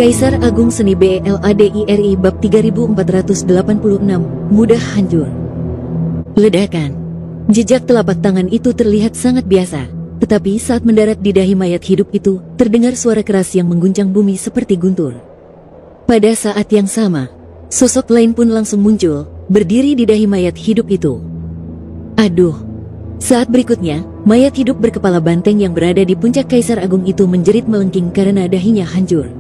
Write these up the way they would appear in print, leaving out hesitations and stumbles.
Kaisar Agung Seni BLADIRI Bab 3486, mudah hancur. Ledakan. Jejak telapak tangan itu terlihat sangat biasa, tetapi saat mendarat di dahi mayat hidup itu, terdengar suara keras yang mengguncang bumi seperti guntur. Pada saat yang sama, sosok lain pun langsung muncul, berdiri di dahi mayat hidup itu. Aduh! Saat berikutnya, mayat hidup berkepala banteng yang berada di puncak Kaisar Agung itu menjerit melengking karena dahinya hancur.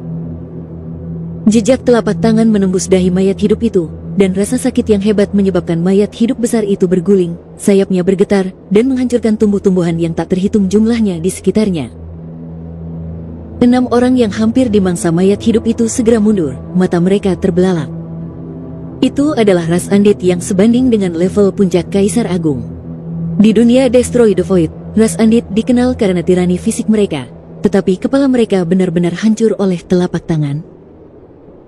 Jejak telapak tangan menembus dahi mayat hidup itu, dan rasa sakit yang hebat menyebabkan mayat hidup besar itu berguling, sayapnya bergetar, dan menghancurkan tumbuh-tumbuhan yang tak terhitung jumlahnya di sekitarnya. 6 orang yang hampir dimangsa mayat hidup itu segera mundur, mata mereka terbelalak. Itu adalah ras Undit yang sebanding dengan level puncak Kaisar Agung. Di dunia Destroy the Void, ras Undit dikenal karena tirani fisik mereka, tetapi kepala mereka benar-benar hancur oleh telapak tangan.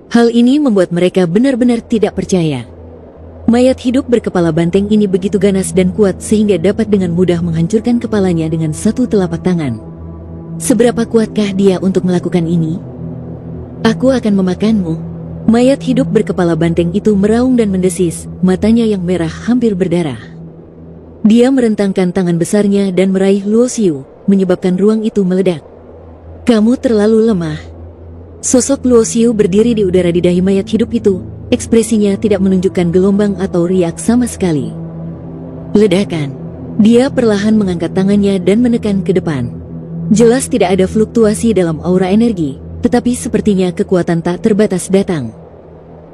Hal ini membuat mereka benar-benar tidak percaya. Mayat hidup berkepala banteng ini begitu ganas dan kuat sehingga dapat dengan mudah menghancurkan kepalanya dengan satu telapak tangan. Seberapa kuatkah dia untuk melakukan ini? Aku akan memakanmu. Mayat hidup berkepala banteng itu meraung dan mendesis, matanya yang merah hampir berdarah. Dia merentangkan tangan besarnya dan meraih Luo Xiu, menyebabkan ruang itu meledak. Kamu terlalu lemah. Sosok Luo Xiu berdiri di udara di dahi mayat hidup itu, ekspresinya tidak menunjukkan gelombang atau riak sama sekali. Ledakan. Dia perlahan mengangkat tangannya dan menekan ke depan. Jelas tidak ada fluktuasi dalam aura energi, tetapi sepertinya kekuatan tak terbatas datang.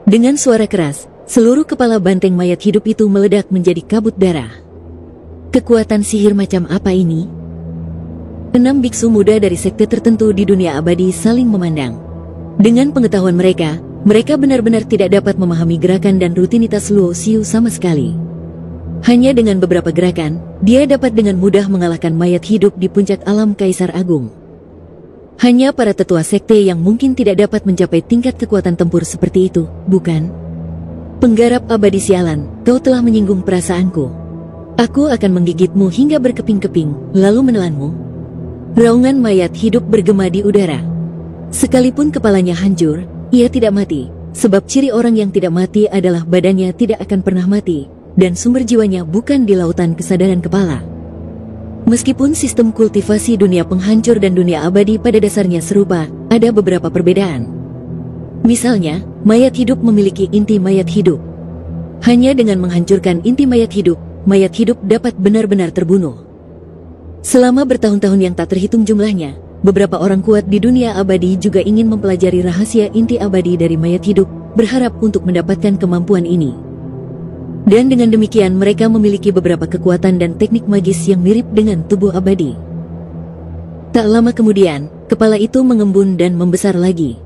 Dengan suara keras, seluruh kepala banteng mayat hidup itu meledak menjadi kabut darah. Kekuatan sihir macam apa ini? 6 biksu muda dari sekte tertentu di dunia abadi saling memandang. Dengan pengetahuan mereka benar-benar tidak dapat memahami gerakan dan rutinitas Luo Xiu sama sekali. Hanya dengan beberapa gerakan, dia dapat dengan mudah mengalahkan mayat hidup di puncak alam Kaisar Agung. Hanya para tetua sekte yang mungkin tidak dapat mencapai tingkat kekuatan tempur seperti itu, bukan? Penggarap abadi sialan, kau telah menyinggung perasaanku. Aku akan menggigitmu hingga berkeping-keping, lalu menelanmu. Raungan mayat hidup bergema di udara. Sekalipun kepalanya hancur, ia tidak mati, sebab ciri orang yang tidak mati adalah badannya tidak akan pernah mati, dan sumber jiwanya bukan di lautan kesadaran kepala. Meskipun sistem kultivasi dunia penghancur dan dunia abadi pada dasarnya serupa, ada beberapa perbedaan. Misalnya, mayat hidup memiliki inti mayat hidup. Hanya dengan menghancurkan inti mayat hidup dapat benar-benar terbunuh. Selama bertahun-tahun yang tak terhitung jumlahnya, beberapa orang kuat di dunia abadi juga ingin mempelajari rahasia inti abadi dari mayat hidup, berharap untuk mendapatkan kemampuan ini. Dan dengan demikian mereka memiliki beberapa kekuatan dan teknik magis yang mirip dengan tubuh abadi. Tak lama kemudian, kepala itu mengembun dan membesar lagi.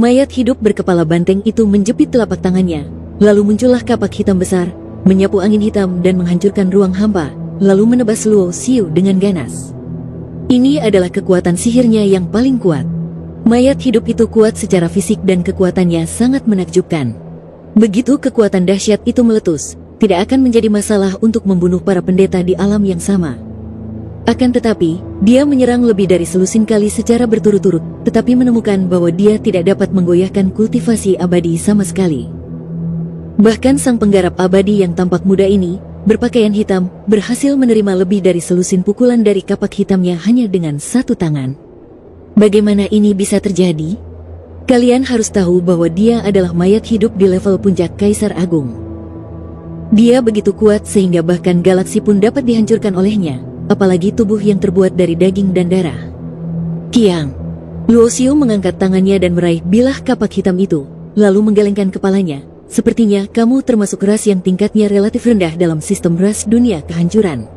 Mayat hidup berkepala banteng itu menjepit telapak tangannya, lalu muncullah kapak hitam besar, menyapu angin hitam dan menghancurkan ruang hampa, lalu menebas Luo Xiu dengan ganas. Ini adalah kekuatan sihirnya yang paling kuat. Mayat hidup itu kuat secara fisik dan kekuatannya sangat menakjubkan. Begitu kekuatan dahsyat itu meletus, tidak akan menjadi masalah untuk membunuh para pendeta di alam yang sama. Akan tetapi, dia menyerang lebih dari selusin kali secara berturut-turut, tetapi menemukan bahwa dia tidak dapat menggoyahkan kultivasi abadi sama sekali. Bahkan sang penggarap abadi yang tampak muda ini, berpakaian hitam, berhasil menerima lebih dari selusin pukulan dari kapak hitamnya hanya dengan satu tangan. Bagaimana ini bisa terjadi? Kalian harus tahu bahwa dia adalah mayat hidup di level puncak Kaisar Agung. Dia begitu kuat sehingga bahkan galaksi pun dapat dihancurkan olehnya, apalagi tubuh yang terbuat dari daging dan darah. Kiang. Luo Xiu mengangkat tangannya dan meraih bilah kapak hitam itu, lalu menggelengkan kepalanya. Sepertinya kamu termasuk ras yang tingkatnya relatif rendah dalam sistem ras dunia kehancuran.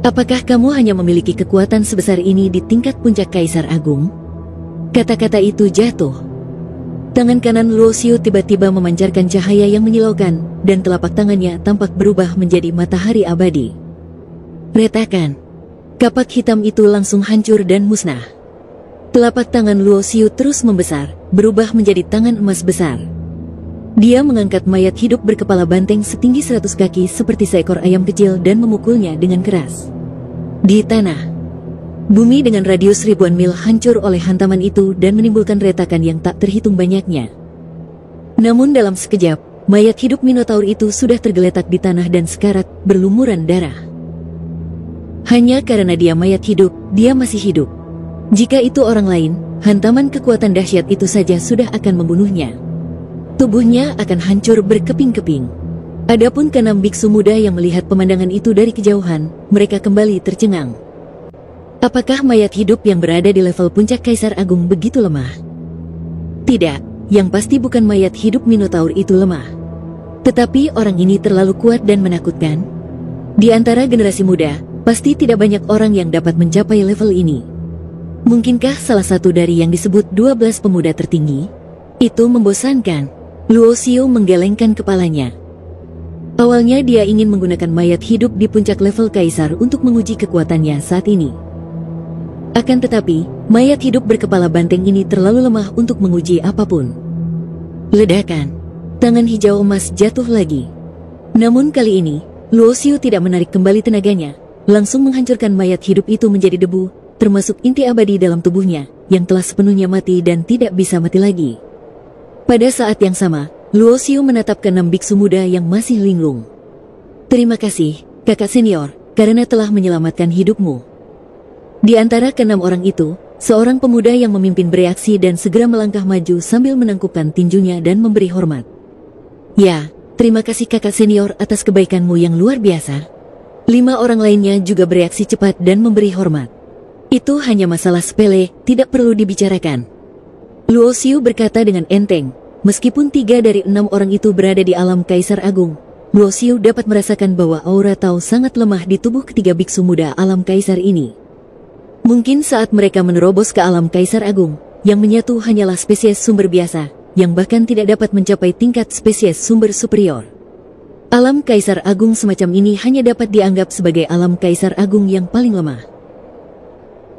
Apakah kamu hanya memiliki kekuatan sebesar ini di tingkat puncak Kaisar Agung? Kata-kata itu jatuh. Tangan kanan Luo Xiu tiba-tiba memancarkan cahaya yang menyilaukan, dan telapak tangannya tampak berubah menjadi matahari abadi. Retakan. Kapak hitam itu langsung hancur dan musnah. Telapak tangan Luo Xiu terus membesar, berubah menjadi tangan emas besar. Dia mengangkat mayat hidup berkepala banteng setinggi 100 kaki seperti seekor ayam kecil dan memukulnya dengan keras di tanah. Bumi dengan radius ribuan mil hancur oleh hantaman itu dan menimbulkan retakan yang tak terhitung banyaknya. Namun dalam sekejap, mayat hidup Minotaur itu sudah tergeletak di tanah dan sekarat, berlumuran darah. Hanya karena dia mayat hidup, dia masih hidup. Jika itu orang lain, hantaman kekuatan dahsyat itu saja sudah akan membunuhnya. Tubuhnya akan hancur berkeping-keping. Adapun keenam biksu muda yang melihat pemandangan itu dari kejauhan, mereka kembali tercengang. Apakah mayat hidup yang berada di level puncak Kaisar Agung begitu lemah? Tidak, yang pasti bukan mayat hidup Minotaur itu lemah. Tetapi orang ini terlalu kuat dan menakutkan. Di antara generasi muda, pasti tidak banyak orang yang dapat mencapai level ini. Mungkinkah salah satu dari yang disebut 12 pemuda tertinggi? Itu membosankan. Luo Xiu menggelengkan kepalanya. Awalnya dia ingin menggunakan mayat hidup di puncak level Kaisar untuk menguji kekuatannya saat ini. Akan tetapi, mayat hidup berkepala banteng ini terlalu lemah untuk menguji apapun. Ledakan. Tangan hijau emas jatuh lagi. Namun kali ini, Luo Xiu tidak menarik kembali tenaganya, langsung menghancurkan mayat hidup itu menjadi debu, termasuk inti abadi dalam tubuhnya, yang telah sepenuhnya mati dan tidak bisa mati lagi. Pada saat yang sama, Luo Xiu menatap keenam biksu muda yang masih linglung. Terima kasih, kakak senior, karena telah menyelamatkan hidupmu. Di antara keenam orang itu, seorang pemuda yang memimpin bereaksi dan segera melangkah maju sambil menangkupkan tinjunya dan memberi hormat. Ya, terima kasih kakak senior atas kebaikanmu yang luar biasa. 5 orang lainnya juga bereaksi cepat dan memberi hormat. Itu hanya masalah sepele, tidak perlu dibicarakan. Luo Xiu berkata dengan enteng, meskipun 3 dari 6 orang itu berada di alam Kaisar Agung, Luo Xiu dapat merasakan bahwa aura Tao sangat lemah di tubuh ketiga biksu muda alam Kaisar ini. Mungkin saat mereka menerobos ke alam Kaisar Agung, yang menyatu hanyalah spesies sumber biasa, yang bahkan tidak dapat mencapai tingkat spesies sumber superior. Alam Kaisar Agung semacam ini hanya dapat dianggap sebagai alam Kaisar Agung yang paling lemah.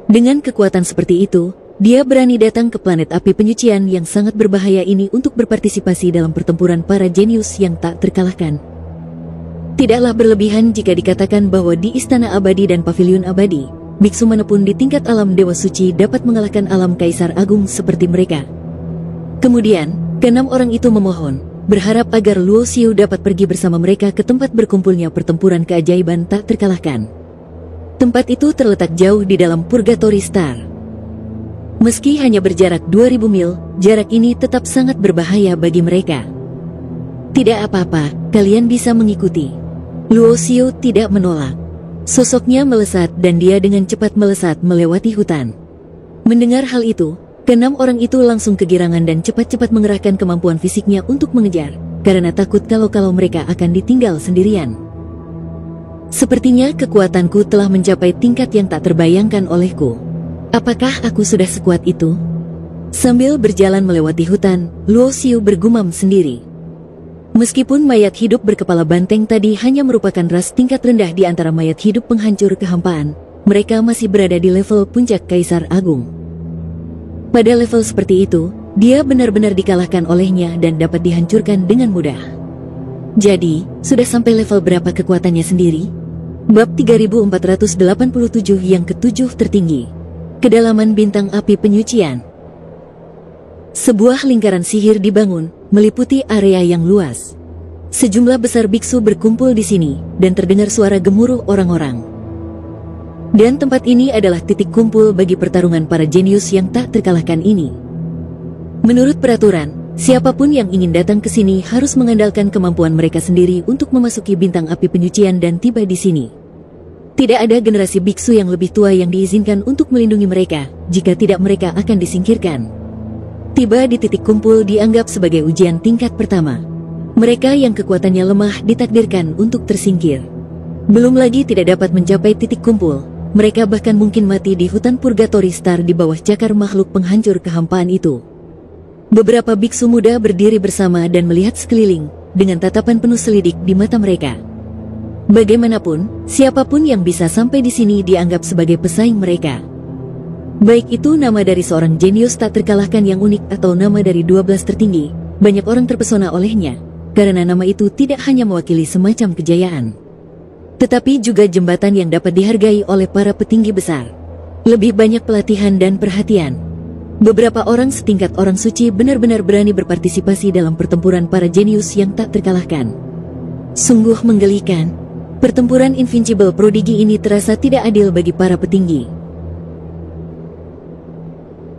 Dengan kekuatan seperti itu, dia berani datang ke planet api penyucian yang sangat berbahaya ini untuk berpartisipasi dalam pertempuran para jenius yang tak terkalahkan. Tidaklah berlebihan jika dikatakan bahwa di Istana Abadi dan Paviliun Abadi, biksu manapun di tingkat alam Dewa Suci dapat mengalahkan alam Kaisar Agung seperti mereka. Kemudian, keenam orang itu memohon, berharap agar Luo Xiu dapat pergi bersama mereka ke tempat berkumpulnya pertempuran keajaiban tak terkalahkan. Tempat itu terletak jauh di dalam Purgatory Star. Meski hanya berjarak 2000 mil, jarak ini tetap sangat berbahaya bagi mereka. Tidak apa-apa, kalian bisa mengikuti. Luo Xiu tidak menolak. Sosoknya melesat dan dia dengan cepat melesat melewati hutan. Mendengar hal itu, keenam orang itu langsung kegirangan dan cepat-cepat mengerahkan kemampuan fisiknya untuk mengejar, karena takut kalau mereka akan ditinggal sendirian. Sepertinya kekuatanku telah mencapai tingkat yang tak terbayangkan olehku. Apakah aku sudah sekuat itu? Sambil berjalan melewati hutan, Luo Xiu bergumam sendiri. Meskipun mayat hidup berkepala banteng tadi hanya merupakan ras tingkat rendah di antara mayat hidup penghancur kehampaan, mereka masih berada di level puncak Kaisar Agung. Pada level seperti itu, dia benar-benar dikalahkan olehnya dan dapat dihancurkan dengan mudah. Jadi, sudah sampai level berapa kekuatannya sendiri? Bab 3487 yang ketujuh tertinggi. Kedalaman bintang api penyucian. Sebuah lingkaran sihir dibangun, meliputi area yang luas. Sejumlah besar biksu berkumpul di sini, dan terdengar suara gemuruh orang-orang. Dan tempat ini adalah titik kumpul bagi pertarungan para jenius yang tak terkalahkan ini. Menurut peraturan, siapapun yang ingin datang ke sini harus mengandalkan kemampuan mereka sendiri untuk memasuki bintang api penyucian dan tiba di sini. Tidak ada generasi biksu yang lebih tua yang diizinkan untuk melindungi mereka, jika tidak mereka akan disingkirkan. Tiba di titik kumpul dianggap sebagai ujian tingkat pertama. Mereka yang kekuatannya lemah ditakdirkan untuk tersingkir. Belum lagi tidak dapat mencapai titik kumpul, mereka bahkan mungkin mati di hutan Purgatory Star di bawah cakar makhluk penghancur kehampaan itu. Beberapa biksu muda berdiri bersama dan melihat sekeliling, dengan tatapan penuh selidik di mata mereka. Bagaimanapun, siapapun yang bisa sampai di sini dianggap sebagai pesaing mereka. Baik itu nama dari seorang jenius tak terkalahkan yang unik atau nama dari 12 tertinggi, banyak orang terpesona olehnya, karena nama itu tidak hanya mewakili semacam kejayaan, tetapi juga jembatan yang dapat dihargai oleh para petinggi besar. Lebih banyak pelatihan dan perhatian. Beberapa orang setingkat orang suci benar-benar berani berpartisipasi dalam pertempuran para jenius yang tak terkalahkan. Sungguh menggelikan. Pertempuran Invincible Prodigy ini terasa tidak adil bagi para petinggi.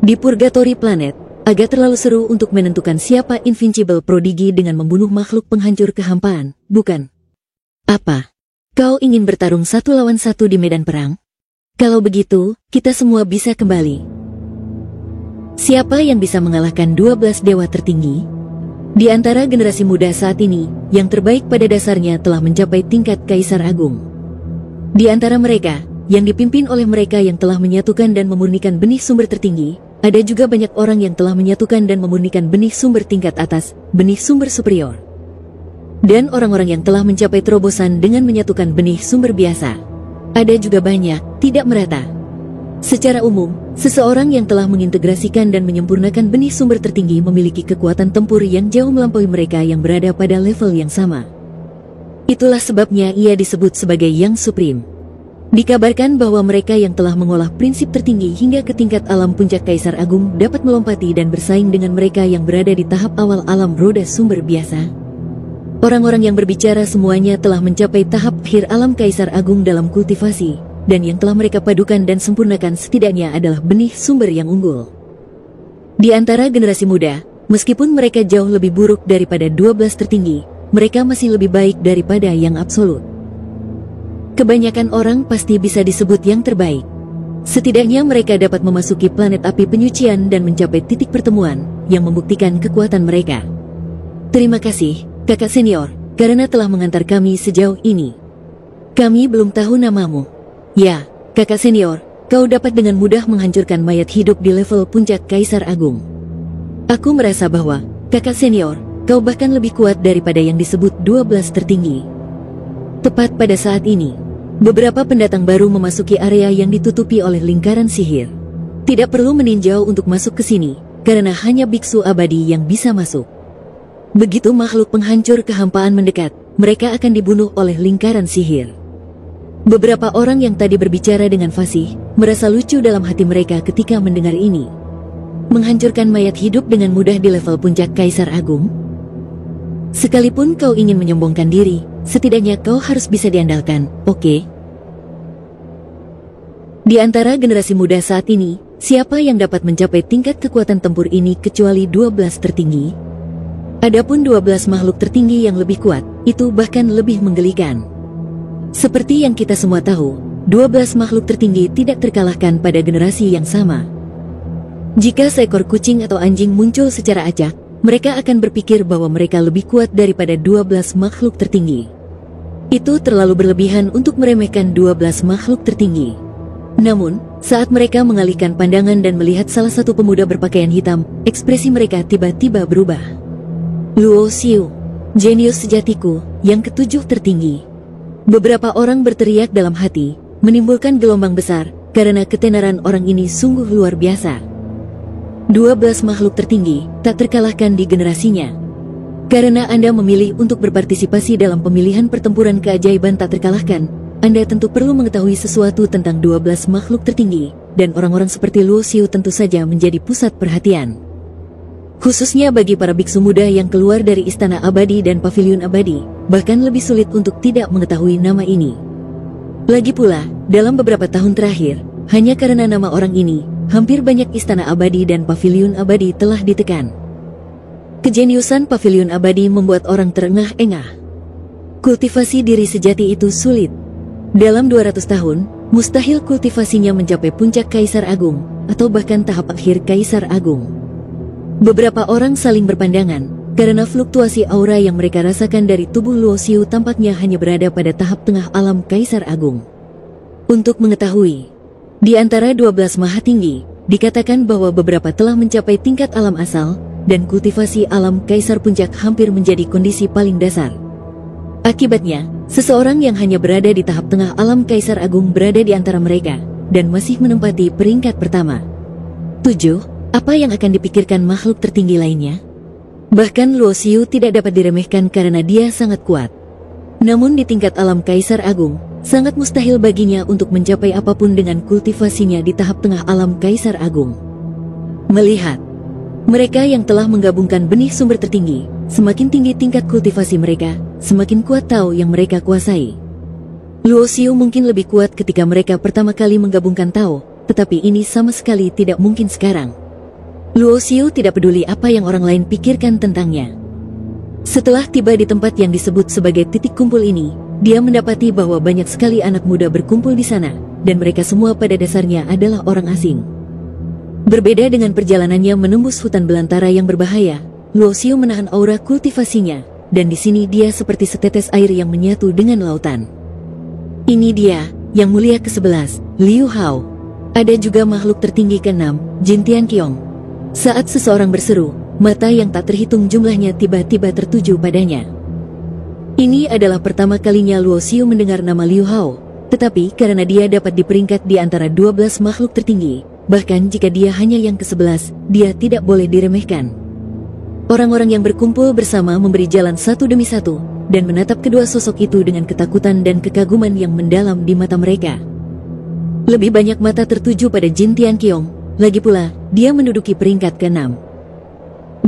Di Purgatory Planet, agak terlalu seru untuk menentukan siapa Invincible Prodigy dengan membunuh makhluk penghancur kehampaan, bukan? Apa? Kau ingin bertarung 1 lawan 1 di medan perang? Kalau begitu, kita semua bisa kembali. Siapa yang bisa mengalahkan 12 dewa tertinggi? Di antara generasi muda saat ini, yang terbaik pada dasarnya telah mencapai tingkat Kaisar Agung. Di antara mereka, yang dipimpin oleh mereka yang telah menyatukan dan memurnikan benih sumber tertinggi, ada juga banyak orang yang telah menyatukan dan memurnikan benih sumber tingkat atas, benih sumber superior. Dan orang-orang yang telah mencapai terobosan dengan menyatukan benih sumber biasa. Ada juga banyak, tidak merata. Secara umum, seseorang yang telah mengintegrasikan dan menyempurnakan benih sumber tertinggi memiliki kekuatan tempur yang jauh melampaui mereka yang berada pada level yang sama. Itulah sebabnya ia disebut sebagai Yang Supreme. Dikabarkan bahwa mereka yang telah mengolah prinsip tertinggi hingga ke tingkat alam puncak Kaisar Agung dapat melompati dan bersaing dengan mereka yang berada di tahap awal alam roda sumber biasa. Orang-orang yang berbicara semuanya telah mencapai tahap akhir alam Kaisar Agung dalam kultivasi, dan yang telah mereka padukan dan sempurnakan setidaknya adalah benih sumber yang unggul. Di antara generasi muda, meskipun mereka jauh lebih buruk daripada 12 tertinggi, mereka masih lebih baik daripada yang absolut. Kebanyakan orang pasti bisa disebut yang terbaik. Setidaknya mereka dapat memasuki planet api penyucian dan mencapai titik pertemuan yang membuktikan kekuatan mereka. Terima kasih, kakak senior, karena telah mengantar kami sejauh ini. Kami belum tahu namamu. Ya, kakak senior, kau dapat dengan mudah menghancurkan mayat hidup di level puncak Kaisar Agung. Aku merasa bahwa, kakak senior, kau bahkan lebih kuat daripada yang disebut 12 tertinggi. Tepat pada saat ini, beberapa pendatang baru memasuki area yang ditutupi oleh lingkaran sihir. Tidak perlu meninjau untuk masuk ke sini, karena hanya biksu abadi yang bisa masuk. Begitu makhluk penghancur kehampaan mendekat, mereka akan dibunuh oleh lingkaran sihir. Beberapa orang yang tadi berbicara dengan fasih, merasa lucu dalam hati mereka ketika mendengar ini. Menghancurkan mayat hidup dengan mudah di level puncak Kaisar Agung? Sekalipun kau ingin menyombongkan diri, setidaknya kau harus bisa diandalkan, oke? Di antara generasi muda saat ini, siapa yang dapat mencapai tingkat kekuatan tempur ini kecuali 12 tertinggi? Adapun 12 makhluk tertinggi yang lebih kuat, itu bahkan lebih menggelikan. Seperti yang kita semua tahu, 12 makhluk tertinggi tidak terkalahkan pada generasi yang sama. Jika seekor kucing atau anjing muncul secara acak, mereka akan berpikir bahwa mereka lebih kuat daripada 12 makhluk tertinggi. Itu terlalu berlebihan untuk meremehkan 12 makhluk tertinggi. Namun, saat mereka mengalihkan pandangan dan melihat salah satu pemuda berpakaian hitam, ekspresi mereka tiba-tiba berubah. Luo Xiu, jenius sejatiku, yang ketujuh tertinggi. Beberapa orang berteriak dalam hati, menimbulkan gelombang besar, karena ketenaran orang ini sungguh luar biasa. 12 makhluk tertinggi, tak terkalahkan di generasinya. Karena Anda memilih untuk berpartisipasi dalam pemilihan pertempuran keajaiban tak terkalahkan, Anda tentu perlu mengetahui sesuatu tentang 12 makhluk tertinggi, dan orang-orang seperti Luo Xiu tentu saja menjadi pusat perhatian. Khususnya bagi para biksu muda yang keluar dari Istana Abadi dan Paviliun Abadi, bahkan lebih sulit untuk tidak mengetahui nama ini. Lagi pula, dalam beberapa tahun terakhir, hanya karena nama orang ini, hampir banyak Istana Abadi dan Paviliun Abadi telah ditekan. Kejeniusan Paviliun Abadi membuat orang terengah-engah. Kultivasi diri sejati itu sulit. Dalam 200 tahun, mustahil kultivasinya mencapai puncak Kaisar Agung, atau bahkan tahap akhir Kaisar Agung. Beberapa orang saling berpandangan, karena fluktuasi aura yang mereka rasakan dari tubuh Luo Xiu tampaknya hanya berada pada tahap tengah alam Kaisar Agung. Untuk mengetahui, di antara 12 maha tinggi, dikatakan bahwa beberapa telah mencapai tingkat alam asal, dan kultivasi alam Kaisar Puncak hampir menjadi kondisi paling dasar. Akibatnya, seseorang yang hanya berada di tahap tengah alam Kaisar Agung berada di antara mereka, dan masih menempati peringkat pertama. 7. Apa yang akan dipikirkan makhluk tertinggi lainnya? Bahkan Luo Xiu tidak dapat diremehkan karena dia sangat kuat. Namun di tingkat alam Kaisar Agung, Sangat mustahil baginya untuk mencapai apapun dengan kultivasinya di tahap tengah alam Kaisar Agung. Melihat mereka yang telah menggabungkan benih sumber tertinggi, semakin tinggi tingkat kultivasi mereka, semakin kuat Tao yang mereka kuasai. Luo Xiu mungkin lebih kuat ketika mereka pertama kali menggabungkan Tao, tetapi ini sama sekali tidak mungkin sekarang. Luo Xiu tidak peduli apa yang orang lain pikirkan tentangnya. Setelah tiba di tempat yang disebut sebagai titik kumpul ini, dia mendapati bahwa banyak sekali anak muda berkumpul di sana, dan mereka semua pada dasarnya adalah orang asing. Berbeda dengan perjalanannya menembus hutan belantara yang berbahaya, Luo Xiu menahan aura kultivasinya, dan di sini dia seperti setetes air yang menyatu dengan lautan. Ini dia, yang mulia ke-11, Liu Hao. Ada juga makhluk tertinggi ke-6, Jin Tianqiong. Saat seseorang berseru, mata yang tak terhitung jumlahnya tiba-tiba tertuju padanya. Ini adalah pertama kalinya Luo Xiu mendengar nama Liu Hao, tetapi karena dia dapat di peringkat di antara 12 makhluk tertinggi, bahkan jika dia hanya yang ke-11, dia tidak boleh diremehkan. Orang-orang yang berkumpul bersama memberi jalan satu demi satu, dan menatap kedua sosok itu dengan ketakutan dan kekaguman yang mendalam di mata mereka. Lebih banyak mata tertuju pada Jin Tianqiong, lagi pula, dia menduduki peringkat ke-6.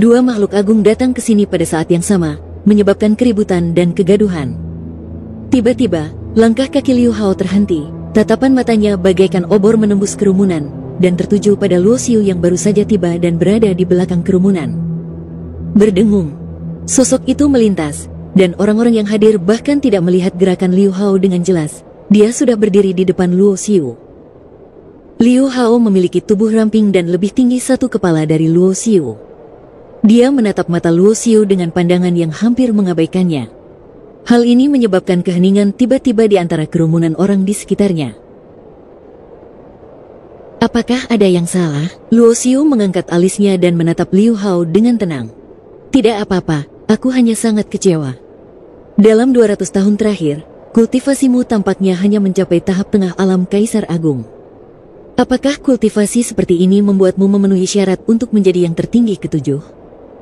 Dua makhluk agung datang ke sini pada saat yang sama, menyebabkan keributan dan kegaduhan. Tiba-tiba, langkah kaki Liu Hao terhenti, tatapan matanya bagaikan obor menembus kerumunan, dan tertuju pada Luo Xiu yang baru saja tiba dan berada di belakang kerumunan. Berdengung, sosok itu melintas, dan orang-orang yang hadir bahkan tidak melihat gerakan Liu Hao dengan jelas. Dia sudah berdiri di depan Luo Xiu. Liu Hao memiliki tubuh ramping dan lebih tinggi satu kepala dari Luo Xiu. Dia menatap mata Luo Xiu dengan pandangan yang hampir mengabaikannya. Hal ini menyebabkan keheningan tiba-tiba di antara kerumunan orang di sekitarnya. Apakah ada yang salah? Luo Xiu mengangkat alisnya dan menatap Liu Hao dengan tenang. Tidak apa-apa, aku hanya sangat kecewa. Dalam 200 tahun terakhir, kultivasimu tampaknya hanya mencapai tahap tengah alam Kaisar Agung. Apakah kultivasi seperti ini membuatmu memenuhi syarat untuk menjadi yang tertinggi ke-7?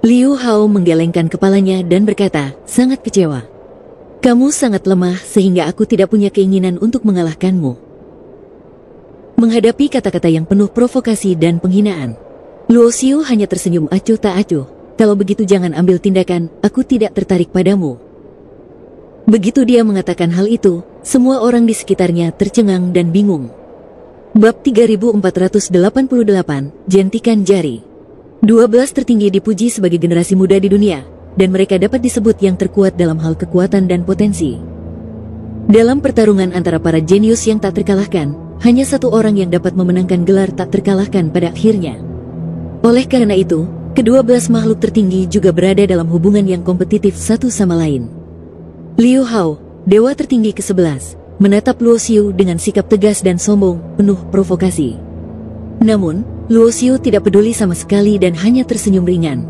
Liu Hao menggelengkan kepalanya dan berkata, sangat kecewa. Kamu sangat lemah sehingga aku tidak punya keinginan untuk mengalahkanmu. Menghadapi kata-kata yang penuh provokasi dan penghinaan, Luo Xiu hanya tersenyum acuh tak acuh. Kalau begitu jangan ambil tindakan, aku tidak tertarik padamu. Begitu dia mengatakan hal itu, semua orang di sekitarnya tercengang dan bingung. Bab 3488, Jentikan Jari. 12 tertinggi dipuji sebagai generasi muda di dunia, dan mereka dapat disebut yang terkuat dalam hal kekuatan dan potensi. Dalam pertarungan antara para jenius yang tak terkalahkan, hanya satu orang yang dapat memenangkan gelar tak terkalahkan pada akhirnya. Oleh karena itu, ke-12 makhluk tertinggi juga berada dalam hubungan yang kompetitif satu sama lain. Liu Hao, dewa tertinggi ke-11, menatap Luo Xiu dengan sikap tegas dan sombong, penuh provokasi. Namun, Luo Xiu tidak peduli sama sekali dan hanya tersenyum ringan.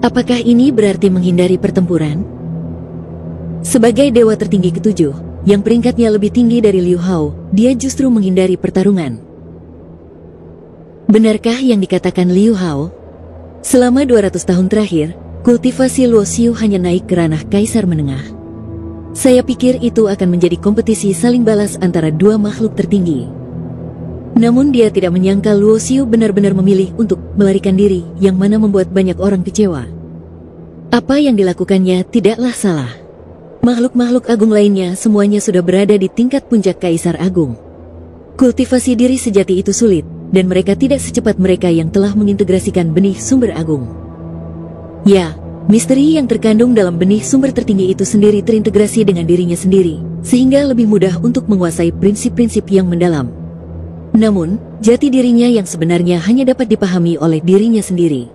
Apakah ini berarti menghindari pertempuran? Sebagai dewa tertinggi ke-7, yang peringkatnya lebih tinggi dari Liu Hao, dia justru menghindari pertarungan. Benarkah yang dikatakan Liu Hao? Selama 200 tahun terakhir, kultivasi Luo Xiu hanya naik ke ranah kaisar menengah. Saya pikir itu akan menjadi kompetisi saling balas antara dua makhluk tertinggi. Namun dia tidak menyangka Luo Xiu benar-benar memilih untuk melarikan diri, yang mana membuat banyak orang kecewa. Apa yang dilakukannya tidaklah salah. Makhluk-makhluk agung lainnya semuanya sudah berada di tingkat puncak Kaisar Agung. Kultivasi diri sejati itu sulit, dan mereka tidak secepat mereka yang telah mengintegrasikan benih sumber agung. Ya, misteri yang terkandung dalam benih sumber tertinggi itu sendiri terintegrasi dengan dirinya sendiri, sehingga lebih mudah untuk menguasai prinsip-prinsip yang mendalam. Namun, jati dirinya yang sebenarnya hanya dapat dipahami oleh dirinya sendiri.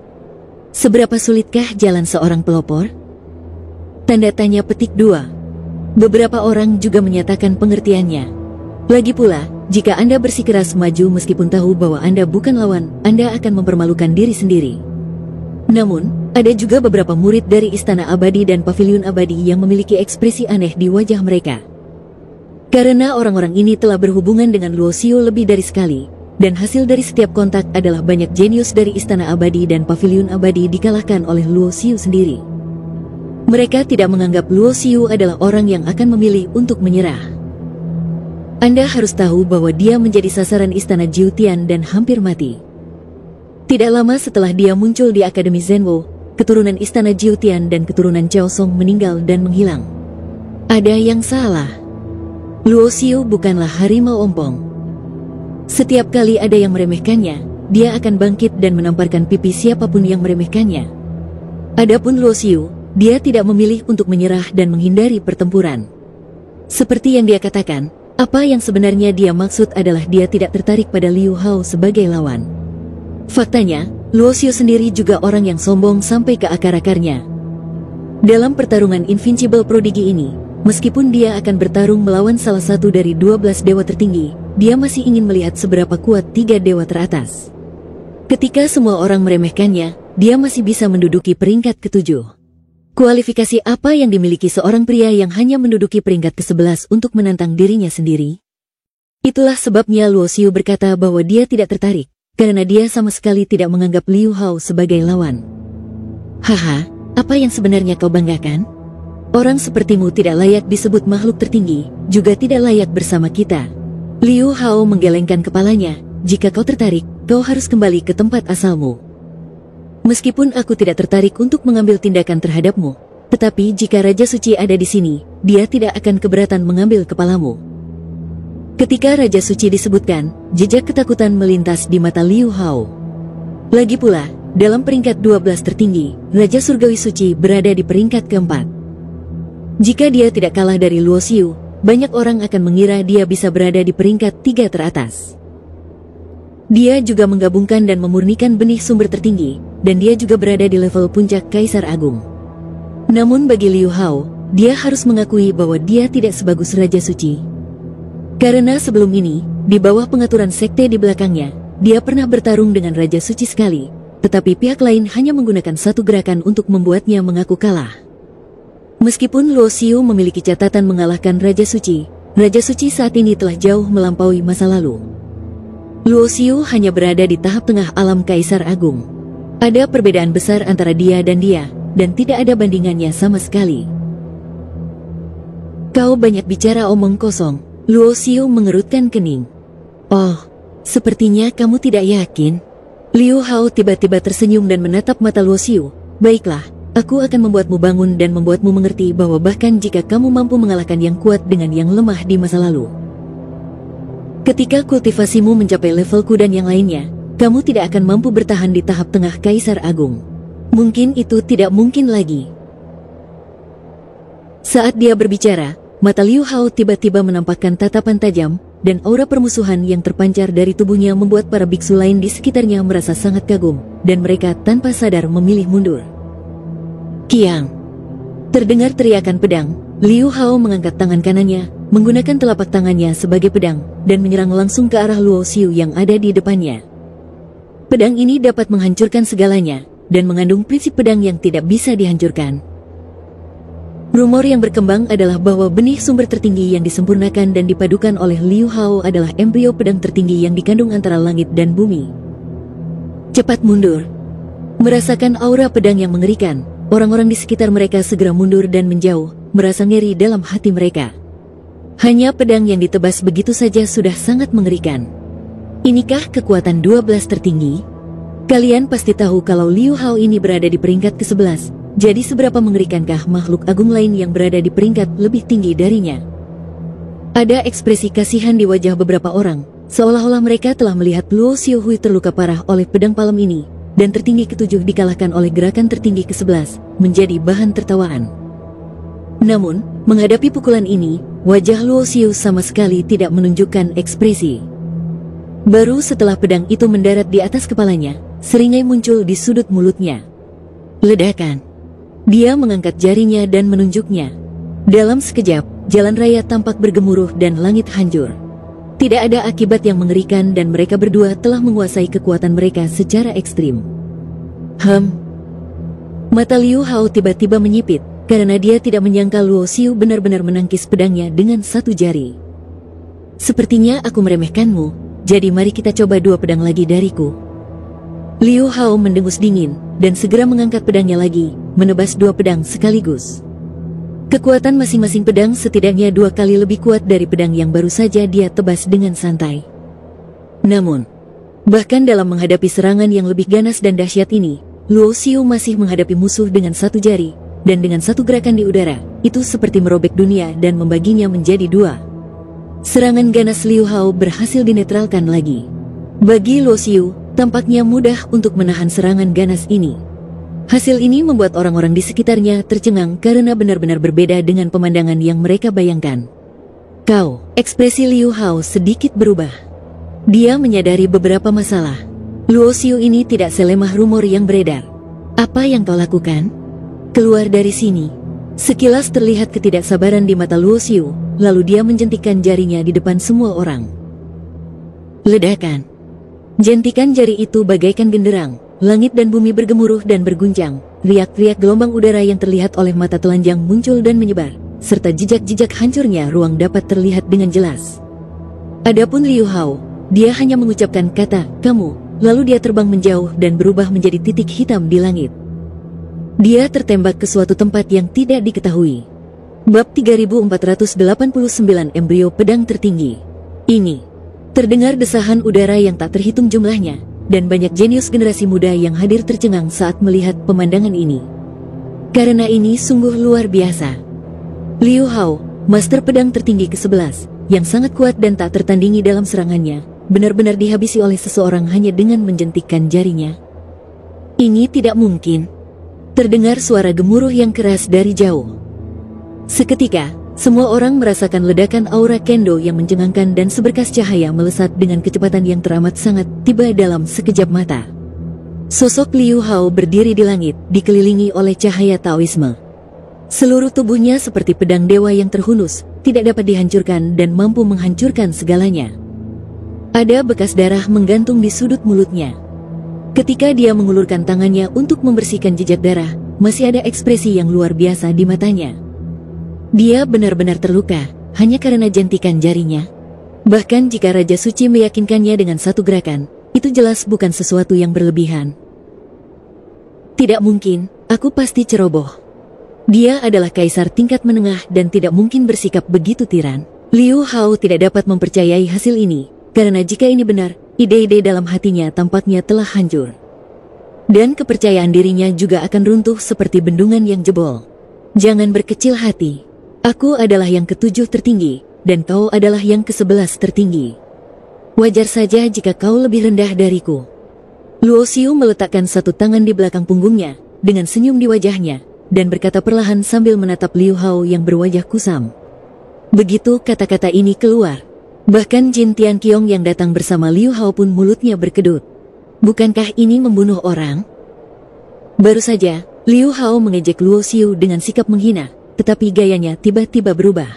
Seberapa sulitkah jalan seorang pelopor? Tanda tanya petik 2. Beberapa orang juga menyatakan pengertiannya. Lagi pula, jika Anda bersikeras maju meskipun tahu bahwa Anda bukan lawan, Anda akan mempermalukan diri sendiri. Namun, ada juga beberapa murid dari Istana Abadi dan Paviliun Abadi yang memiliki ekspresi aneh di wajah mereka. Karena orang-orang ini telah berhubungan dengan Luo Xiu lebih dari sekali, dan hasil dari setiap kontak adalah banyak jenius dari Istana Abadi dan Paviliun Abadi dikalahkan oleh Luo Xiu sendiri. Mereka tidak menganggap Luo Xiu adalah orang yang akan memilih untuk menyerah. Anda harus tahu bahwa dia menjadi sasaran istana Jiutian dan hampir mati. Tidak lama setelah dia muncul di Akademi Zhenwo, keturunan istana Jiutian dan keturunan Cao Song meninggal dan menghilang. Ada yang salah. Luo Xiu bukanlah harimau ompong. Setiap kali ada yang meremehkannya, dia akan bangkit dan menamparkan pipi siapapun yang meremehkannya. Adapun Luo Xiu, dia tidak memilih untuk menyerah dan menghindari pertempuran. Seperti yang dia katakan, apa yang sebenarnya dia maksud adalah dia tidak tertarik pada Liu Hao sebagai lawan. Faktanya, Luo Xiu sendiri juga orang yang sombong sampai ke akar-akarnya. Dalam pertarungan Invincible Prodigy ini, meskipun dia akan bertarung melawan salah satu dari 12 dewa tertinggi, dia masih ingin melihat seberapa kuat 3 dewa teratas. Ketika semua orang meremehkannya, dia masih bisa menduduki peringkat ke-7. Kualifikasi apa yang dimiliki seorang pria yang hanya menduduki peringkat ke-11 untuk menantang dirinya sendiri? Itulah sebabnya Luo Xiu berkata bahwa dia tidak tertarik, karena dia sama sekali tidak menganggap Liu Hao sebagai lawan. Haha, apa yang sebenarnya kau banggakan? Orang sepertimu tidak layak disebut makhluk tertinggi, juga tidak layak bersama kita. Liu Hao menggelengkan kepalanya, jika kau tertarik, kau harus kembali ke tempat asalmu. Meskipun aku tidak tertarik untuk mengambil tindakan terhadapmu, tetapi jika Raja Suci ada di sini, dia tidak akan keberatan mengambil kepalamu. Ketika Raja Suci disebutkan, jejak ketakutan melintas di mata Liu Hao. Lagi pula, dalam peringkat 12 tertinggi, Raja Surgawi Suci berada di peringkat ke-4. Jika dia tidak kalah dari Luo Xiu, banyak orang akan mengira dia bisa berada di peringkat 3 teratas. Dia juga menggabungkan dan memurnikan benih sumber tertinggi, dan dia juga berada di level puncak Kaisar Agung. Namun bagi Liu Hao, dia harus mengakui bahwa dia tidak sebagus Raja Suci. Karena sebelum ini, di bawah pengaturan sekte di belakangnya, dia pernah bertarung dengan Raja Suci sekali, tetapi pihak lain hanya menggunakan satu gerakan untuk membuatnya mengaku kalah. Meskipun Luo Xiu memiliki catatan mengalahkan Raja Suci saat ini telah jauh melampaui masa lalu. Luo Xiu hanya berada di tahap tengah alam Kaisar Agung. Ada perbedaan besar antara dia, dan tidak ada bandingannya sama sekali. Kau banyak bicara omong kosong, Luo Xiu mengerutkan kening. Oh, sepertinya kamu tidak yakin. Liu Hao tiba-tiba tersenyum dan menatap mata Luo Xiu. Baiklah, aku akan membuatmu bangun dan membuatmu mengerti bahwa bahkan jika kamu mampu mengalahkan yang kuat dengan yang lemah di masa lalu, ketika kultivasimu mencapai levelku dan yang lainnya, kamu tidak akan mampu bertahan di tahap tengah Kaisar Agung. Mungkin itu tidak mungkin lagi. Saat dia berbicara, mata Liu Hao tiba-tiba menampakkan tatapan tajam, dan aura permusuhan yang terpancar dari tubuhnya membuat para biksu lain di sekitarnya merasa sangat kagum, dan mereka tanpa sadar memilih mundur. Kiang! Terdengar teriakan pedang. Liu Hao mengangkat tangan kanannya, menggunakan telapak tangannya sebagai pedang, dan menyerang langsung ke arah Luo Xiu yang ada di depannya. Pedang ini dapat menghancurkan segalanya, dan mengandung prinsip pedang yang tidak bisa dihancurkan. Rumor yang berkembang adalah bahwa benih sumber tertinggi yang disempurnakan dan dipadukan oleh Liu Hao adalah embrio pedang tertinggi yang dikandung antara langit dan bumi. Cepat mundur! Merasakan aura pedang yang mengerikan, orang-orang di sekitar mereka segera mundur dan menjauh, merasa ngeri dalam hati mereka. Hanya pedang yang ditebas begitu saja sudah sangat mengerikan. Inikah kekuatan 12 tertinggi? Kalian pasti tahu kalau Liu Hao ini berada di peringkat ke-11, jadi seberapa mengerikankah makhluk agung lain yang berada di peringkat lebih tinggi darinya? Ada ekspresi kasihan di wajah beberapa orang, seolah-olah mereka telah melihat Luo Xiuhui terluka parah oleh pedang palem ini, dan tertinggi ke-7 dikalahkan oleh gerakan tertinggi ke-11, menjadi bahan tertawaan. Namun, menghadapi pukulan ini, wajah Luo Xiu sama sekali tidak menunjukkan ekspresi. Baru setelah pedang itu mendarat di atas kepalanya, seringai muncul di sudut mulutnya. Ledakan. Dia mengangkat jarinya dan menunjuknya. Dalam sekejap, jalan raya tampak bergemuruh dan langit hancur. Tidak ada akibat yang mengerikan dan mereka berdua telah menguasai kekuatan mereka secara ekstrim. Mata Liu Hao tiba-tiba menyipit, karena dia tidak menyangka Luo Xiu benar-benar menangkis pedangnya dengan satu jari. Sepertinya aku meremehkanmu, jadi mari kita coba 2 pedang lagi dariku. Liu Hao mendengus dingin, dan segera mengangkat pedangnya lagi, menebas 2 pedang sekaligus. Kekuatan masing-masing pedang setidaknya 2 kali lebih kuat dari pedang yang baru saja dia tebas dengan santai. Namun, bahkan dalam menghadapi serangan yang lebih ganas dan dahsyat ini, Luo Xiu masih menghadapi musuh dengan satu jari, dan dengan satu gerakan di udara, itu seperti merobek dunia dan membaginya menjadi 2. Serangan ganas Liu Hao berhasil dinetralkan lagi. Bagi Luo Xiu, tampaknya mudah untuk menahan serangan ganas ini. Hasil ini membuat orang-orang di sekitarnya tercengang karena benar-benar berbeda dengan pemandangan yang mereka bayangkan. Ekspresi Liu Hao sedikit berubah. Dia menyadari beberapa masalah. Luo Xiu ini tidak selemah rumor yang beredar. Apa yang kau lakukan? Keluar dari sini. Sekilas terlihat ketidaksabaran di mata Luo Xiu, lalu dia menjentikkan jarinya di depan semua orang. Ledakan. Jentikan jari itu bagaikan genderang. Langit dan bumi bergemuruh dan berguncang. Riak-riak gelombang udara yang terlihat oleh mata telanjang muncul dan menyebar, serta jejak-jejak hancurnya ruang dapat terlihat dengan jelas. Adapun Liu Hao, dia hanya mengucapkan kata, "Kamu," lalu dia terbang menjauh dan berubah menjadi titik hitam di langit. Dia tertembak ke suatu tempat yang tidak diketahui. Bab 3489 Embrio Pedang Tertinggi. Ini. Terdengar desahan udara yang tak terhitung jumlahnya, dan banyak jenius generasi muda yang hadir tercengang saat melihat pemandangan ini. Karena ini sungguh luar biasa. Liu Hao, master pedang tertinggi ke-11, yang sangat kuat dan tak tertandingi dalam serangannya, benar-benar dihabisi oleh seseorang hanya dengan menjentikkan jarinya. Ini tidak mungkin. Terdengar suara gemuruh yang keras dari jauh. Seketika, semua orang merasakan ledakan aura kendo yang mencengangkan dan seberkas cahaya melesat dengan kecepatan yang teramat sangat tiba dalam sekejap mata. Sosok Liu Hao berdiri di langit, dikelilingi oleh cahaya Taoisme. Seluruh tubuhnya seperti pedang dewa yang terhunus, tidak dapat dihancurkan dan mampu menghancurkan segalanya. Ada bekas darah menggantung di sudut mulutnya. Ketika dia mengulurkan tangannya untuk membersihkan jejak darah, masih ada ekspresi yang luar biasa di matanya. Dia benar-benar terluka, hanya karena jentikan jarinya. Bahkan jika Raja Suci meyakinkannya dengan satu gerakan, itu jelas bukan sesuatu yang berlebihan. Tidak mungkin, aku pasti ceroboh. Dia adalah kaisar tingkat menengah dan tidak mungkin bersikap begitu tiran. Liu Hao tidak dapat mempercayai hasil ini, karena jika ini benar, ide-ide dalam hatinya tampaknya telah hancur. Dan kepercayaan dirinya juga akan runtuh seperti bendungan yang jebol. Jangan berkecil hati. Aku adalah yang ke-7 tertinggi, dan kau adalah yang ke-11 tertinggi. Wajar saja jika kau lebih rendah dariku. Luo Xiu meletakkan satu tangan di belakang punggungnya, dengan senyum di wajahnya, dan berkata perlahan sambil menatap Liu Hao yang berwajah kusam. Begitu kata-kata ini keluar, bahkan Jin Tianqiong yang datang bersama Liu Hao pun mulutnya berkedut. Bukankah ini membunuh orang? Baru saja, Liu Hao mengejek Luo Xiu dengan sikap menghina, tetapi gayanya tiba-tiba berubah.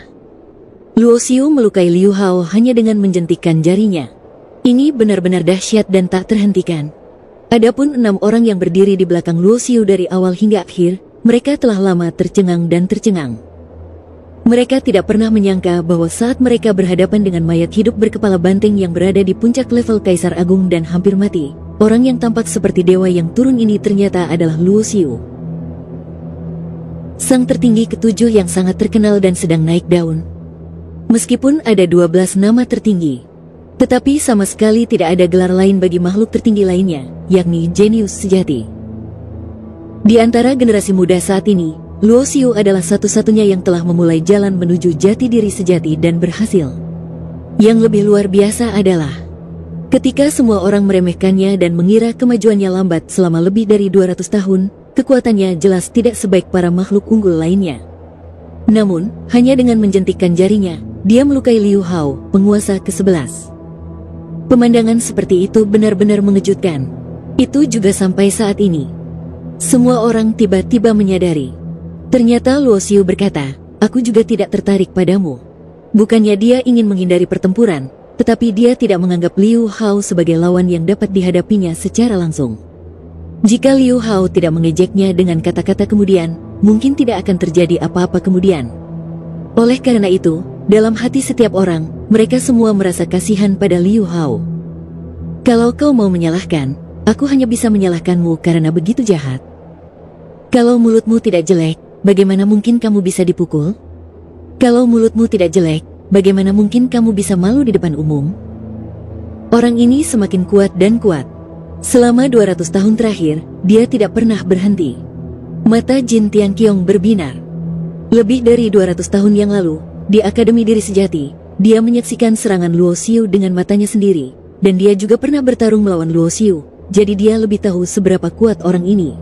Luo Xiu melukai Liu Hao hanya dengan menjentikkan jarinya. Ini benar-benar dahsyat dan tak terhentikan. Adapun 6 orang yang berdiri di belakang Luo Xiu dari awal hingga akhir, mereka telah lama tercengang dan tercengang. Mereka tidak pernah menyangka bahwa saat mereka berhadapan dengan mayat hidup berkepala banteng yang berada di puncak level Kaisar Agung dan hampir mati, orang yang tampak seperti dewa yang turun ini ternyata adalah Luo Xiu. Sang tertinggi ke-7 yang sangat terkenal dan sedang naik daun. Meskipun ada 12 nama tertinggi, tetapi sama sekali tidak ada gelar lain bagi makhluk tertinggi lainnya, yakni jenius sejati. Di antara generasi muda saat ini, Luo Xiu adalah satu-satunya yang telah memulai jalan menuju jati diri sejati dan berhasil. Yang lebih luar biasa adalah, ketika semua orang meremehkannya dan mengira kemajuannya lambat selama lebih dari 200 tahun, kekuatannya jelas tidak sebaik para makhluk unggul lainnya. Namun, hanya dengan menjentikkan jarinya, dia melukai Liu Hao, penguasa ke-11. Pemandangan seperti itu benar-benar mengejutkan. Itu juga sampai saat ini. Semua orang tiba-tiba menyadari. Ternyata Luo Xiu berkata, "Aku juga tidak tertarik padamu." Bukannya dia ingin menghindari pertempuran, tetapi dia tidak menganggap Liu Hao sebagai lawan yang dapat dihadapinya secara langsung. Jika Liu Hao tidak mengejeknya dengan kata-kata kemudian, mungkin tidak akan terjadi apa-apa kemudian. Oleh karena itu, dalam hati setiap orang, mereka semua merasa kasihan pada Liu Hao. Kalau kau mau menyalahkan, aku hanya bisa menyalahkanmu karena begitu jahat. Kalau mulutmu tidak jelek, bagaimana mungkin kamu bisa dipukul? Kalau mulutmu tidak jelek, bagaimana mungkin kamu bisa malu di depan umum? Orang ini semakin kuat dan kuat. Selama 200 tahun terakhir, dia tidak pernah berhenti. Mata Jin Tianqiong berbinar. Lebih dari 200 tahun yang lalu, di Akademi Diri Sejati, dia menyaksikan serangan Luo Xiu dengan matanya sendiri, dan dia juga pernah bertarung melawan Luo Xiu, jadi dia lebih tahu seberapa kuat orang ini.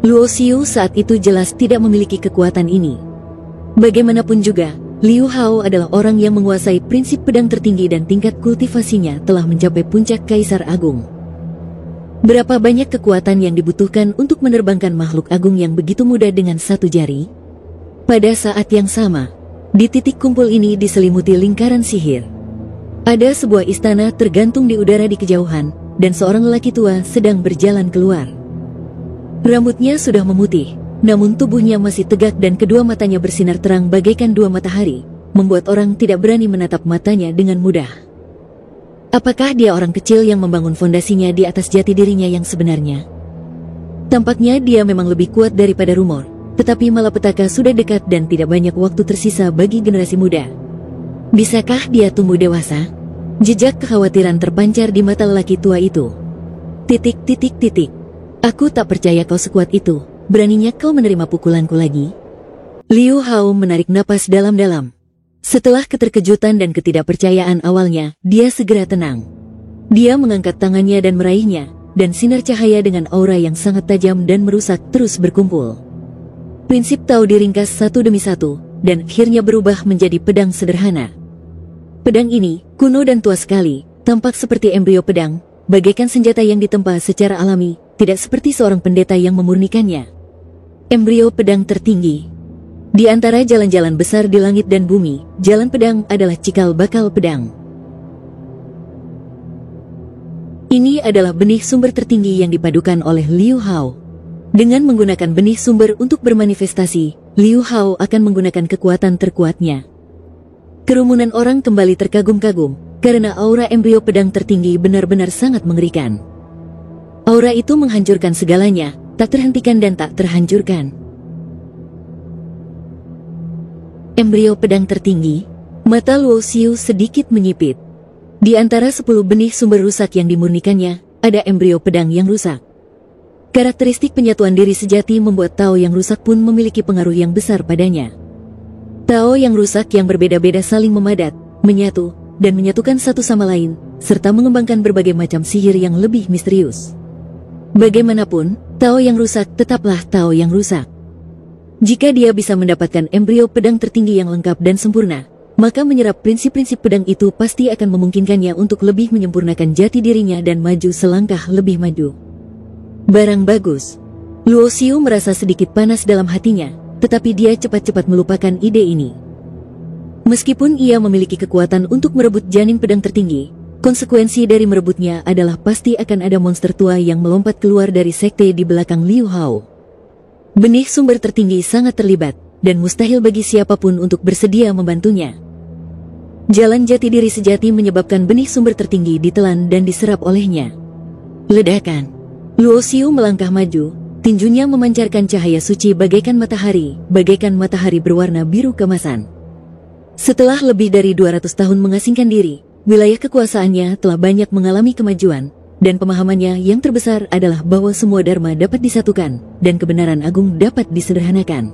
Luo Xiu saat itu jelas tidak memiliki kekuatan ini. Bagaimanapun juga, Liu Hao adalah orang yang menguasai prinsip pedang tertinggi dan tingkat kultivasinya telah mencapai puncak Kaisar Agung. Berapa banyak kekuatan yang dibutuhkan untuk menerbangkan makhluk agung yang begitu mudah dengan satu jari? Pada saat yang sama, di titik kumpul ini diselimuti lingkaran sihir. Ada sebuah istana tergantung di udara di kejauhan, dan seorang lelaki tua sedang berjalan keluar. Rambutnya sudah memutih, namun tubuhnya masih tegak dan kedua matanya bersinar terang bagaikan dua matahari, membuat orang tidak berani menatap matanya dengan mudah. Apakah dia orang kecil yang membangun fondasinya di atas jati dirinya yang sebenarnya? Tampaknya dia memang lebih kuat daripada rumor, tetapi malapetaka sudah dekat dan tidak banyak waktu tersisa bagi generasi muda. Bisakah dia tumbuh dewasa? Jejak kekhawatiran terpancar di mata lelaki tua itu. Aku tak percaya kau sekuat itu. Beraninya kau menerima pukulanku lagi? Liu Hao menarik napas dalam-dalam. Setelah keterkejutan dan ketidakpercayaan awalnya, dia segera tenang. Dia mengangkat tangannya dan meraihnya, dan sinar cahaya dengan aura yang sangat tajam dan merusak terus berkumpul. Prinsip Tao diringkas satu demi satu, dan akhirnya berubah menjadi pedang sederhana. Pedang ini, kuno dan tua sekali, tampak seperti embrio pedang, bagaikan senjata yang ditempa secara alami, tidak seperti seorang pendeta yang memurnikannya. Embrio pedang tertinggi. Di antara jalan-jalan besar di langit dan bumi, jalan pedang adalah cikal bakal pedang. Ini adalah benih sumber tertinggi yang dipadukan oleh Liu Hao. Dengan menggunakan benih sumber untuk bermanifestasi, Liu Hao akan menggunakan kekuatan terkuatnya. Kerumunan orang kembali terkagum-kagum, karena aura embrio pedang tertinggi benar-benar sangat mengerikan. Aura itu menghancurkan segalanya, tak terhentikan dan tak terhancurkan. Embrio pedang tertinggi. Mata Luo Xiu sedikit menyipit. Di antara 10 benih sumber rusak yang dimurnikannya, ada embrio pedang yang rusak. Karakteristik penyatuan diri sejati membuat Tao yang rusak pun memiliki pengaruh yang besar padanya. Tao yang rusak yang berbeda-beda saling memadat, menyatu, dan menyatukan satu sama lain, serta mengembangkan berbagai macam sihir yang lebih misterius. Bagaimanapun, Tao yang rusak tetaplah Tao yang rusak. Jika dia bisa mendapatkan embrio pedang tertinggi yang lengkap dan sempurna, maka menyerap prinsip-prinsip pedang itu pasti akan memungkinkannya untuk lebih menyempurnakan jati dirinya dan maju selangkah lebih maju. Barang bagus. Luo Xiu merasa sedikit panas dalam hatinya, tetapi dia cepat-cepat melupakan ide ini. Meskipun ia memiliki kekuatan untuk merebut janin pedang tertinggi, konsekuensi dari merebutnya adalah pasti akan ada monster tua yang melompat keluar dari sekte di belakang Liu Hao. Benih sumber tertinggi sangat terlibat, dan mustahil bagi siapapun untuk bersedia membantunya. Jalan jati diri sejati menyebabkan benih sumber tertinggi ditelan dan diserap olehnya. Ledakan. Luo Xiu melangkah maju, tinjunya memancarkan cahaya suci bagaikan matahari berwarna biru keemasan. Setelah lebih dari 200 tahun mengasingkan diri, wilayah kekuasaannya telah banyak mengalami kemajuan, dan pemahamannya yang terbesar adalah bahwa semua dharma dapat disatukan, dan kebenaran agung dapat disederhanakan.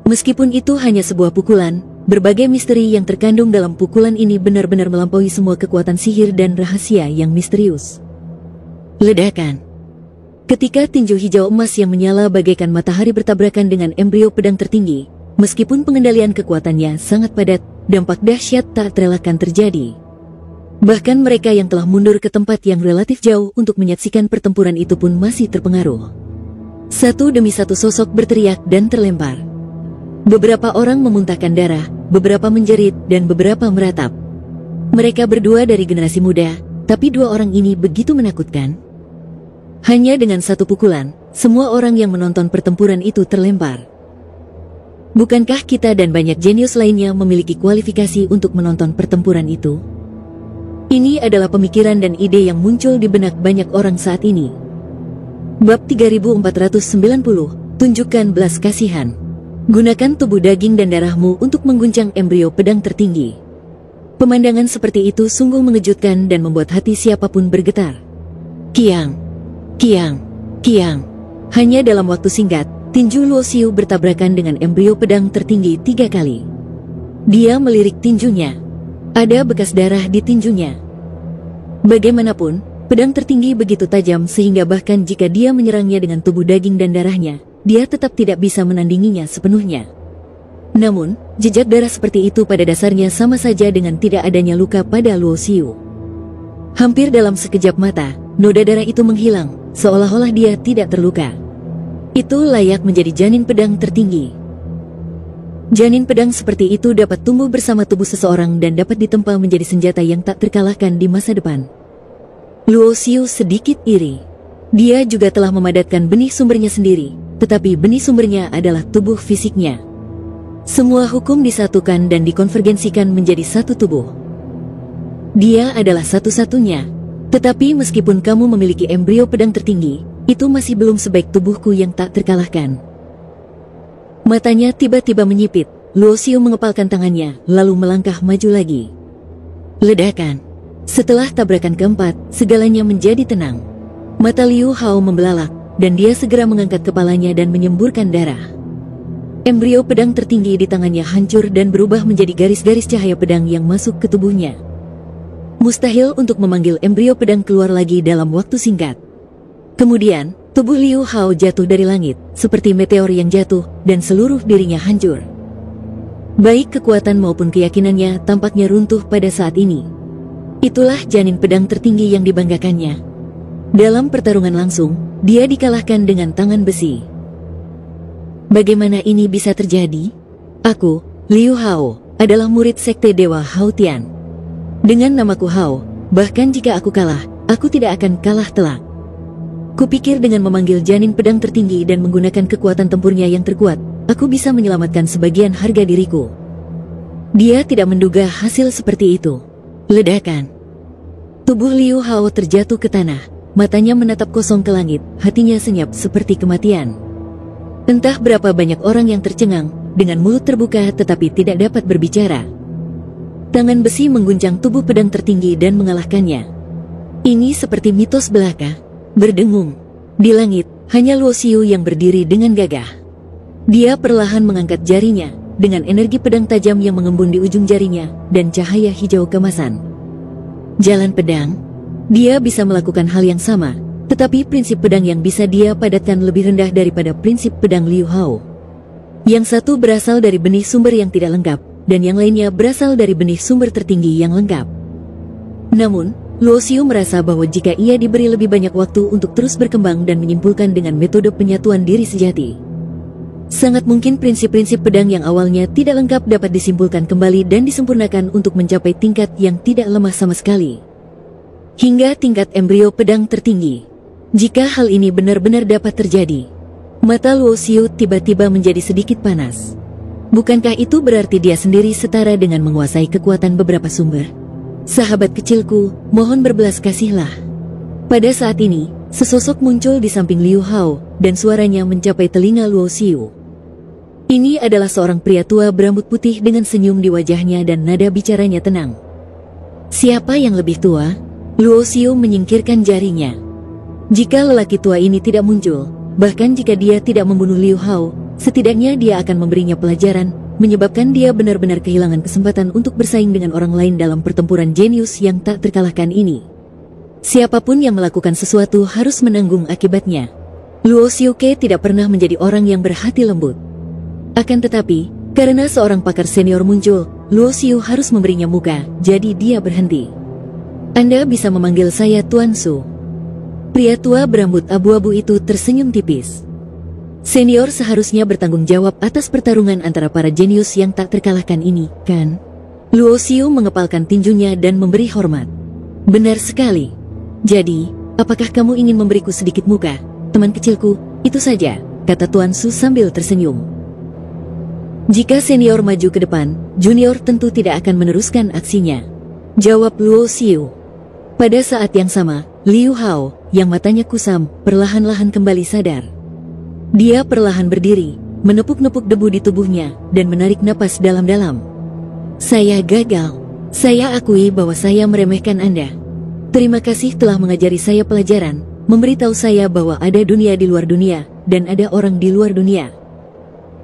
Meskipun itu hanya sebuah pukulan, berbagai misteri yang terkandung dalam pukulan ini benar-benar melampaui semua kekuatan sihir dan rahasia yang misterius. Ledakan. Ketika tinju hijau emas yang menyala bagaikan matahari bertabrakan dengan embrio pedang tertinggi, meskipun pengendalian kekuatannya sangat padat, dampak dahsyat tak terelakkan terjadi. Bahkan mereka yang telah mundur ke tempat yang relatif jauh untuk menyaksikan pertempuran itu pun masih terpengaruh. Satu demi satu sosok berteriak dan terlempar. Beberapa orang memuntahkan darah, beberapa menjerit, dan beberapa meratap. Mereka berdua dari generasi muda, tapi dua orang ini begitu menakutkan. Hanya dengan satu pukulan, semua orang yang menonton pertempuran itu terlempar. Bukankah kita dan banyak jenius lainnya memiliki kualifikasi untuk menonton pertempuran itu? Ini adalah pemikiran dan ide yang muncul di benak banyak orang saat ini. Bab 3490, Tunjukkan Belas Kasihan. Gunakan tubuh daging dan darahmu untuk mengguncang embrio pedang tertinggi. Pemandangan seperti itu sungguh mengejutkan dan membuat hati siapapun bergetar. Kiang, kiang, kiang. Hanya dalam waktu singkat, tinju Luo Xiu bertabrakan dengan embrio pedang tertinggi 3 kali. Dia melirik tinjunya. Ada bekas darah di tinjunya. Bagaimanapun, pedang tertinggi begitu tajam sehingga bahkan jika dia menyerangnya dengan tubuh daging dan darahnya, dia tetap tidak bisa menandinginya sepenuhnya. Namun, jejak darah seperti itu pada dasarnya sama saja dengan tidak adanya luka pada Luo Xiu. Hampir dalam sekejap mata, noda darah itu menghilang, seolah-olah dia tidak terluka. Itu layak menjadi janin pedang tertinggi. Janin pedang seperti itu dapat tumbuh bersama tubuh seseorang dan dapat ditempa menjadi senjata yang tak terkalahkan di masa depan. Luo Xiu sedikit iri. Dia juga telah memadatkan benih sumbernya sendiri, tetapi benih sumbernya adalah tubuh fisiknya. Semua hukum disatukan dan dikonvergensikan menjadi satu tubuh. Dia adalah satu-satunya. Tetapi meskipun kamu memiliki embrio pedang tertinggi, itu masih belum sebaik tubuhku yang tak terkalahkan. Matanya tiba-tiba menyipit. Luo Xiu mengepalkan tangannya, lalu melangkah maju lagi. Ledakan. Setelah tabrakan keempat, segalanya menjadi tenang. Mata Liu Hao membelalak, dan dia segera mengangkat kepalanya dan menyemburkan darah. Embrio pedang tertinggi di tangannya hancur dan berubah menjadi garis-garis cahaya pedang yang masuk ke tubuhnya. Mustahil untuk memanggil embrio pedang keluar lagi dalam waktu singkat. Kemudian, tubuh Liu Hao jatuh dari langit, seperti meteor yang jatuh, dan seluruh dirinya hancur. Baik kekuatan maupun keyakinannya tampaknya runtuh pada saat ini. Itulah janin pedang tertinggi yang dibanggakannya. Dalam pertarungan langsung, dia dikalahkan dengan tangan besi. Bagaimana ini bisa terjadi? Aku, Liu Hao, adalah murid sekte Dewa Hao Tian. Dengan namaku Hao, bahkan jika aku kalah, aku tidak akan kalah telak. Kupikir dengan memanggil janin pedang tertinggi dan menggunakan kekuatan tempurnya yang terkuat, aku bisa menyelamatkan sebagian harga diriku. Dia tidak menduga hasil seperti itu. Ledakan. Tubuh Liu Hao terjatuh ke tanah. Matanya menatap kosong ke langit, hatinya senyap seperti kematian. Entah berapa banyak orang yang tercengang, dengan mulut terbuka tetapi tidak dapat berbicara. Tangan besi mengguncang tubuh pedang tertinggi dan mengalahkannya. Ini seperti mitos belaka. Berdengung. Di langit, hanya Luo Xiu yang berdiri dengan gagah. Dia perlahan mengangkat jarinya, dengan energi pedang tajam yang mengembun di ujung jarinya, dan cahaya hijau kemasan. Jalan pedang. Dia bisa melakukan hal yang sama, tetapi prinsip pedang yang bisa dia padatkan lebih rendah daripada prinsip pedang Liu Hao. Yang satu berasal dari benih sumber yang tidak lengkap, dan yang lainnya berasal dari benih sumber tertinggi yang lengkap. Namun, Luo Xiu merasa bahwa jika ia diberi lebih banyak waktu untuk terus berkembang dan menyimpulkan dengan metode penyatuan diri sejati, sangat mungkin prinsip-prinsip pedang yang awalnya tidak lengkap dapat disimpulkan kembali dan disempurnakan untuk mencapai tingkat yang tidak lemah sama sekali. Hingga tingkat embrio pedang tertinggi. Jika hal ini benar-benar dapat terjadi, mata Luo Xiu tiba-tiba menjadi sedikit panas. Bukankah itu berarti dia sendiri setara dengan menguasai kekuatan beberapa sumber? Sahabat kecilku, mohon berbelas kasihlah. Pada saat ini, sesosok muncul di samping Liu Hao, dan suaranya mencapai telinga Luo Xiu. Ini adalah seorang pria tua berambut putih dengan senyum di wajahnya dan nada bicaranya tenang. Siapa yang lebih tua? Luo Xiu menyingkirkan jarinya. Jika lelaki tua ini tidak muncul, bahkan jika dia tidak membunuh Liu Hao, setidaknya dia akan memberinya pelajaran, menyebabkan dia benar-benar kehilangan kesempatan untuk bersaing dengan orang lain dalam pertempuran jenius yang tak terkalahkan ini. Siapapun yang melakukan sesuatu harus menanggung akibatnya. Luo Xiuke tidak pernah menjadi orang yang berhati lembut. Akan tetapi, karena seorang pakar senior muncul, Luo Xiu harus memberinya muka, jadi dia berhenti. Anda bisa memanggil saya Tuan Su. Pria tua berambut abu-abu itu tersenyum tipis. Senior seharusnya bertanggung jawab atas pertarungan antara para jenius yang tak terkalahkan ini, kan? Luo Xiu mengepalkan tinjunya dan memberi hormat. Benar sekali. Jadi, apakah kamu ingin memberiku sedikit muka, teman kecilku? Itu saja, kata Tuan Su sambil tersenyum. Jika senior maju ke depan, junior tentu tidak akan meneruskan aksinya, jawab Luo Xiu. Pada saat yang sama, Liu Hao, yang matanya kusam, perlahan-lahan kembali sadar. Dia perlahan berdiri, menepuk-nepuk debu di tubuhnya, dan menarik napas dalam-dalam. Saya gagal. Saya akui bahwa saya meremehkan Anda. Terima kasih telah mengajari saya pelajaran, memberitahu saya bahwa ada dunia di luar dunia, dan ada orang di luar dunia.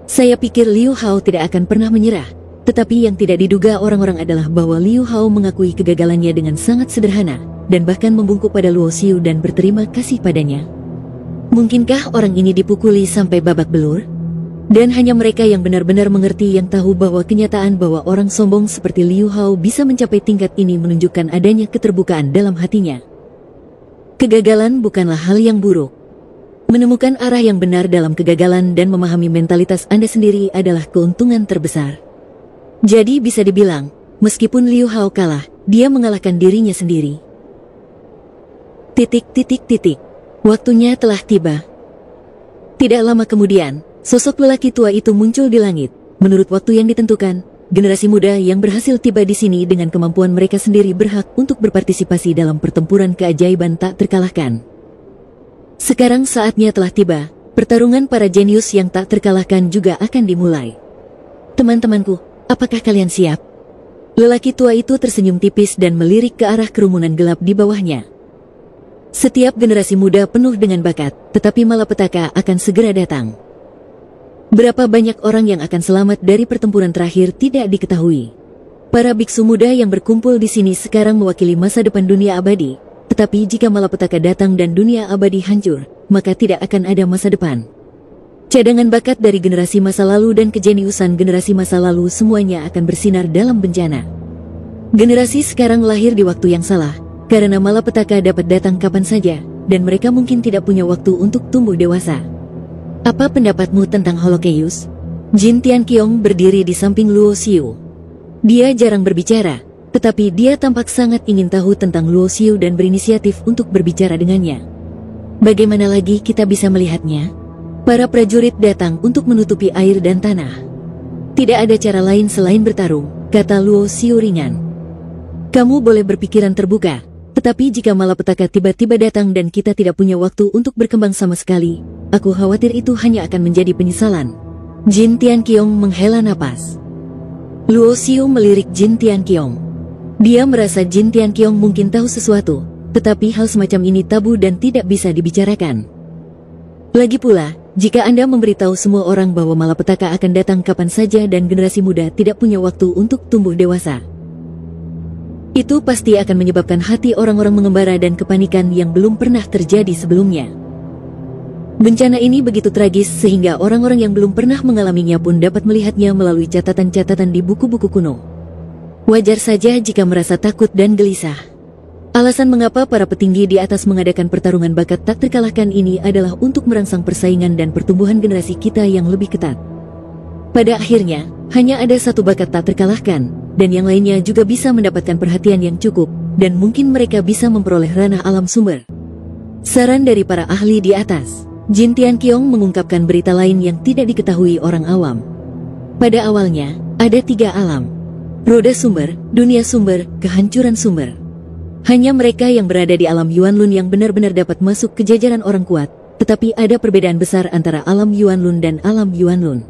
Saya pikir Liu Hao tidak akan pernah menyerah, tetapi yang tidak diduga orang-orang adalah bahwa Liu Hao mengakui kegagalannya dengan sangat sederhana, dan bahkan membungkuk pada Luo Xiu dan berterima kasih padanya. Mungkinkah orang ini dipukuli sampai babak belur? Dan hanya mereka yang benar-benar mengerti yang tahu bahwa kenyataan bahwa orang sombong seperti Liu Hao bisa mencapai tingkat ini menunjukkan adanya keterbukaan dalam hatinya. Kegagalan bukanlah hal yang buruk. Menemukan arah yang benar dalam kegagalan dan memahami mentalitas Anda sendiri adalah keuntungan terbesar. Jadi bisa dibilang, meskipun Liu Hao kalah, dia mengalahkan dirinya sendiri. Waktunya telah tiba. Tidak lama kemudian, sosok lelaki tua itu muncul di langit. Menurut waktu yang ditentukan, generasi muda yang berhasil tiba di sini dengan kemampuan mereka sendiri berhak untuk berpartisipasi dalam pertempuran keajaiban tak terkalahkan. Sekarang saatnya telah tiba, pertarungan para jenius yang tak terkalahkan juga akan dimulai. Teman-temanku, apakah kalian siap? Lelaki tua itu tersenyum tipis dan melirik ke arah kerumunan gelap di bawahnya. Setiap generasi muda penuh dengan bakat, tetapi malapetaka akan segera datang. Berapa banyak orang yang akan selamat dari pertempuran terakhir tidak diketahui. Para biksu muda yang berkumpul di sini sekarang mewakili masa depan dunia abadi. Tetapi jika malapetaka datang dan dunia abadi hancur, maka tidak akan ada masa depan. Cadangan bakat dari generasi masa lalu dan kejeniusan generasi masa lalu semuanya akan bersinar dalam bencana. Generasi sekarang lahir di waktu yang salah, karena malapetaka dapat datang kapan saja, dan mereka mungkin tidak punya waktu untuk tumbuh dewasa. Apa pendapatmu tentang Holocaust? Jin Tianqiong berdiri di samping Luo Xiu. Dia jarang berbicara, tetapi dia tampak sangat ingin tahu tentang Luo Xiu dan berinisiatif untuk berbicara dengannya. Bagaimana lagi kita bisa melihatnya? Para prajurit datang untuk menutupi air dan tanah. Tidak ada cara lain selain bertarung, kata Luo Xiu ringan. Kamu boleh berpikiran terbuka, tetapi jika malapetaka tiba-tiba datang dan kita tidak punya waktu untuk berkembang sama sekali, aku khawatir itu hanya akan menjadi penyesalan. Jin Tianqiong menghela napas. Luo Xiu melirik Jin Tianqiong. Dia merasa Jin Tianqiong mungkin tahu sesuatu, tetapi hal semacam ini tabu dan tidak bisa dibicarakan. Lagi pula, jika Anda memberitahu semua orang bahwa malapetaka akan datang kapan saja dan generasi muda tidak punya waktu untuk tumbuh dewasa, itu pasti akan menyebabkan hati orang-orang mengembara dan kepanikan yang belum pernah terjadi sebelumnya. Bencana ini begitu tragis sehingga orang-orang yang belum pernah mengalaminya pun dapat melihatnya melalui catatan-catatan di buku-buku kuno. Wajar saja jika merasa takut dan gelisah. Alasan mengapa para petinggi di atas mengadakan pertarungan bakat tak terkalahkan ini adalah untuk merangsang persaingan dan pertumbuhan generasi kita yang lebih ketat. Pada akhirnya, hanya ada satu bakat tak terkalahkan, dan yang lainnya juga bisa mendapatkan perhatian yang cukup, dan mungkin mereka bisa memperoleh ranah alam sumber. Saran dari para ahli di atas, Jin Tianqiong mengungkapkan berita lain yang tidak diketahui orang awam. Pada awalnya, ada 3 alam. Roda sumber, dunia sumber, kehancuran sumber. Hanya mereka yang berada di alam Yuanlun yang benar-benar dapat masuk ke jajaran orang kuat, tetapi ada perbedaan besar antara alam Yuanlun dan alam Yuanlun.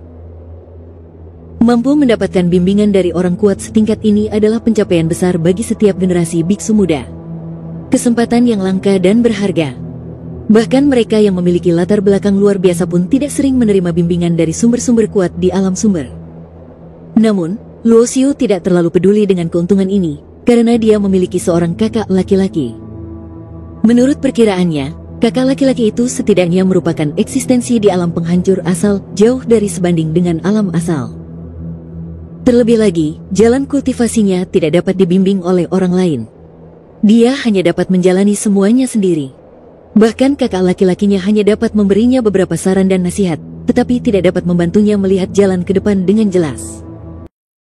Mampu mendapatkan bimbingan dari orang kuat setingkat ini adalah pencapaian besar bagi setiap generasi biksu muda. Kesempatan yang langka dan berharga. Bahkan mereka yang memiliki latar belakang luar biasa pun tidak sering menerima bimbingan dari sumber-sumber kuat di alam sumber. Namun, Luo Xiu tidak terlalu peduli dengan keuntungan ini, karena dia memiliki seorang kakak laki-laki. Menurut perkiraannya, kakak laki-laki itu setidaknya merupakan eksistensi di alam penghancur asal, jauh dari sebanding dengan alam asal. Terlebih lagi, jalan kultivasinya tidak dapat dibimbing oleh orang lain. Dia hanya dapat menjalani semuanya sendiri. Bahkan kakak laki-lakinya hanya dapat memberinya beberapa saran dan nasihat, tetapi tidak dapat membantunya melihat jalan ke depan dengan jelas.